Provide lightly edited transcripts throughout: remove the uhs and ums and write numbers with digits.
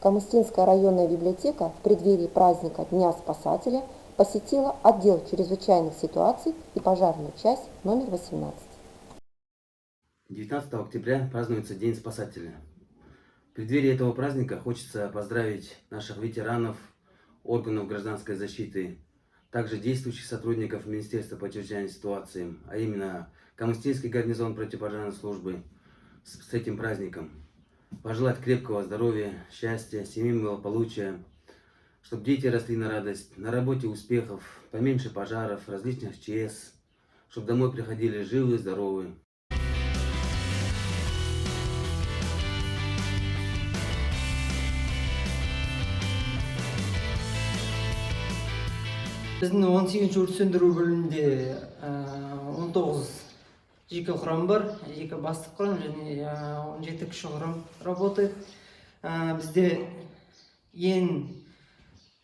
Камыстинская районная библиотека в преддверии праздника Дня спасателя посетила отдел чрезвычайных ситуаций и пожарную часть номер 18. 19 октября празднуется День спасателя. В преддверии этого праздника хочется поздравить наших ветеранов, органов гражданской защиты, также действующих сотрудников Министерства по чрезвычайным ситуациям, а именно Камыстинский гарнизон противопожарной службы с этим праздником. Пожелать крепкого здоровья, счастья, семейного благополучия, чтобы дети росли на радость, на работе успехов, поменьше пожаров, различных ЧС, чтобы домой приходили живые, здоровые. Біздің 18-ші өрт сөндіру бөлімінде 19 жеке құрам бар, жеке бастық құрам және 17 кіші құрам работает. Бізде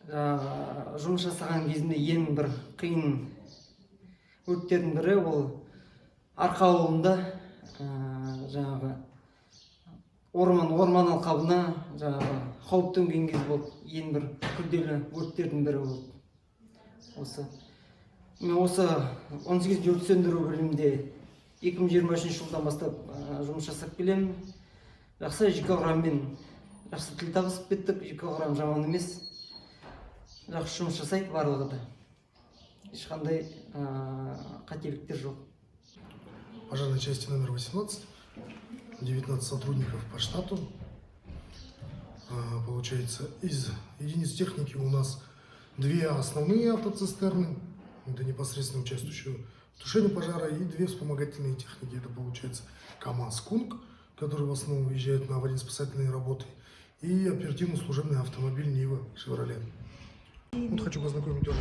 жұмыс жасаған кезінде ең бір қиын өрттердің бірі ол Арқа ауылында орман алқабына қауіп төнген кез болды. Ең бір күрделі өрттердің бірі болды. Мен осы 18-ші өрт сөндіру бөлімінде 2023 жылдан бастап жұмыс жасап келемін. Жақсы жеке құраммен жақсы тіл табысып кеттік. Жеке құрам жаман емес. Жақсы жұмыс жасайды барлығы да. Ешқандай қателіктер жоқ. Пожарной части номер 18, 19 сотрудников по штату. Получается, из единиц техники у нас 2 основные автоцистерны, это непосредственно участвующие в тушении пожара, и 2 вспомогательные техники. Это получается КАМАЗ «Кунг», который в основном выезжает на аварийно-спасательные работы, и оперативно-служебный автомобиль «Нива» «Шевроле». Вот хочу познакомить тоже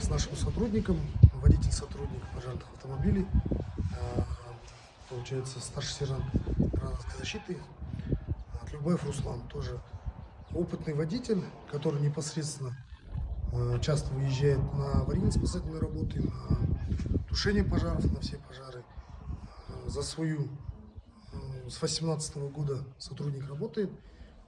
с нашим сотрудником, водитель-сотрудник пожарных автомобилей, получается старший сержант гражданской защиты Любаев Руслан, тоже опытный водитель, который непосредственно часто выезжает на аварийно-спасательные работы, на тушение пожаров, на все пожары. За свою с 2018 года сотрудник работает,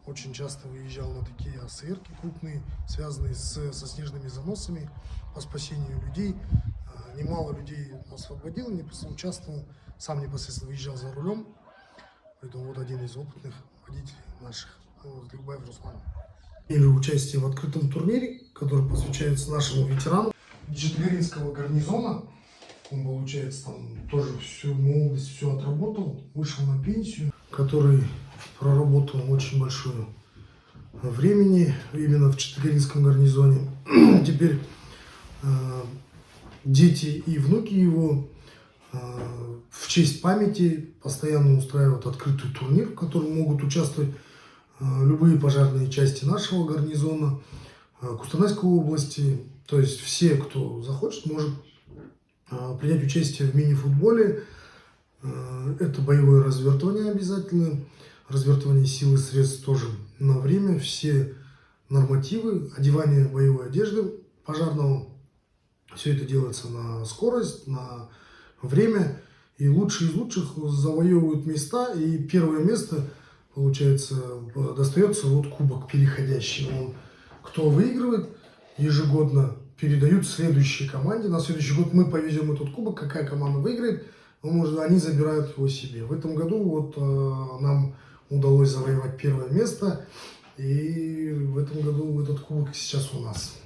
очень часто выезжал на такие сверки крупные, связанные со снежными заносами, по спасению людей. Немало людей освободил, непосредственно участвовал, сам непосредственно выезжал за рулем. Поэтому вот один из опытных водителей наших, Любаев Руслан. Или участие в открытом турнире, который посвящается нашему ветерану Чистогаринского гарнизона. Он, получается, там тоже всю молодость, все отработал, вышел на пенсию, который проработал очень большое времени именно в Чистогаринском гарнизоне. Теперь дети и внуки его в честь памяти постоянно устраивают открытый турнир, в котором могут участвовать любые пожарные части нашего гарнизона, Кустанайской области. То есть все, кто захочет, может принять участие в мини-футболе. Это боевое развертывание обязательно, развертывание сил и средств тоже на время, все нормативы, одевание боевой одежды пожарного. Все это делается на скорость, на время. И лучшие из лучших завоевывают места. И первое место, получается, достается вот кубок переходящий. Кто выигрывает, ежегодно передают следующей команде. На следующий год мы повезем этот кубок. Какая команда выиграет, они забирают его себе. В этом году вот нам удалось завоевать первое место. И в этом году этот кубок сейчас у нас.